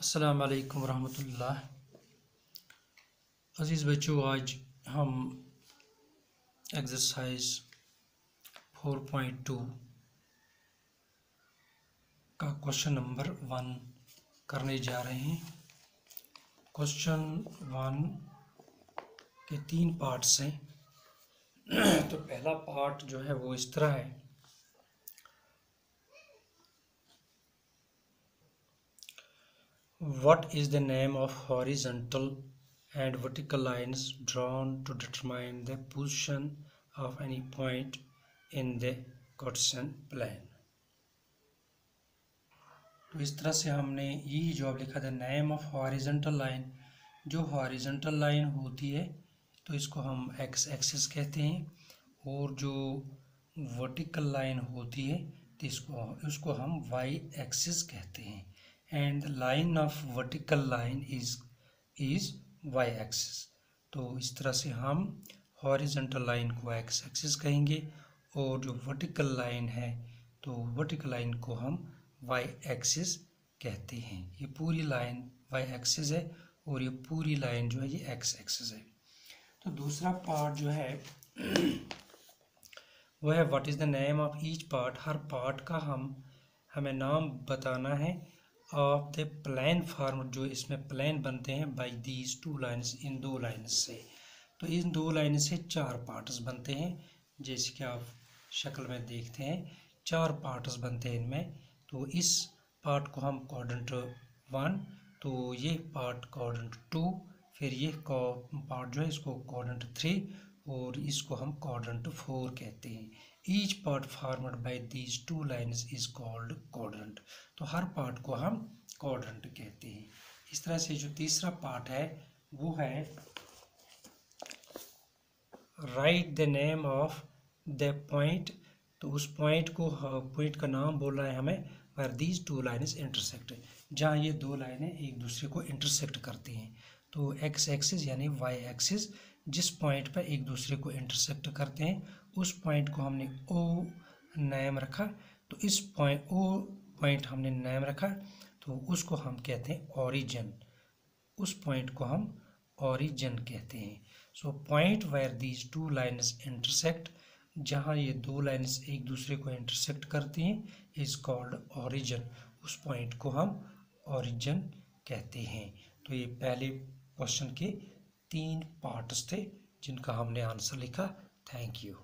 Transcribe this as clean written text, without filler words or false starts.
अस्सलाम वालेकुम रहमतुल्लाह। अज़ीज़ बच्चों, आज हम एक्सरसाइज 4.2 का क्वेश्चन नंबर 1 करने जा रहे हैं। क्वेश्चन 1 के 3 पार्ट्स हैं। तो पहला पार्ट जो है वो इस तरह है। What is the name of horizontal and vertical lines drawn to determine the position of any point in the Cartesian plane? तो इस तरह से हमने यही जवाब लिखा था, नेम ऑफ हॉरिजॉन्टल लाइन। जो हॉरिजॉन्टल लाइन होती है तो इसको हम एक्स एक्सिस कहते हैं, और जो वर्टिकल लाइन होती है तो उसको हम वाई एक्सिस कहते हैं। And line of vertical line is Y axis. तो इस तरह से हम हॉरिजॉन्टल लाइन को एक्स एक्सिस कहेंगे, और जो वर्टिकल लाइन है तो वर्टिकल लाइन को हम वाई एक्सिस कहते हैं। ये पूरी लाइन वाई एक्सिस है और ये पूरी लाइन जो है ये एक्स एक्सिस है। तो दूसरा पार्ट जो है वो है what is the name of each part. Her part का हमें नाम बताना है ऑफ द प्लेन फॉर्म, जो इसमें प्लेन बनते हैं बाय दीज टू लाइन्स, इन दो लाइन्स से। तो इन दो लाइन से 4 पार्ट्स बनते हैं, जैसे कि आप शक्ल में देखते हैं 4 पार्ट्स बनते हैं इनमें। तो इस पार्ट को हम क्वाड्रेंट 1, तो ये पार्ट क्वाड्रेंट 2, फिर ये पार्ट जो है इसको क्वाड्रेंट 3, और इसको हम क्वाड्रेंट 4 कहते हैं। Each part formed by these two lines is called quadrant. तो हर पार्ट को हम क्वाड्रेंट कहते हैं। इस तरह से जो तीसरा पार्ट है वो है right the name of the point. तो उस पॉइंट का नाम बोल रहा है हमें where these two lines intersect, जहाँ ये दो लाइनें एक दूसरे को इंटरसेक्ट करती हैं। तो एक्स एक्सिस यानी वाई एक्सिस जिस पॉइंट पर एक दूसरे को इंटरसेक्ट करते हैं उस पॉइंट को हमने ओ नेम रखा। तो इस पॉइंट हमने नेम रखा, तो उसको हम कहते हैं ओरिजिन। उस पॉइंट को हम ओरिजिन कहते हैं। So point where these two lines intersect, जहाँ ये दो लाइन्स एक दूसरे को इंटरसेक्ट करती हैं, इज कॉल्ड ओरिजिन। उस पॉइंट को हम ओरिजिन कहते हैं। तो ये पहले क्वेश्चन के 3 पार्ट्स थे जिनका हमने आंसर लिखा। Thank you.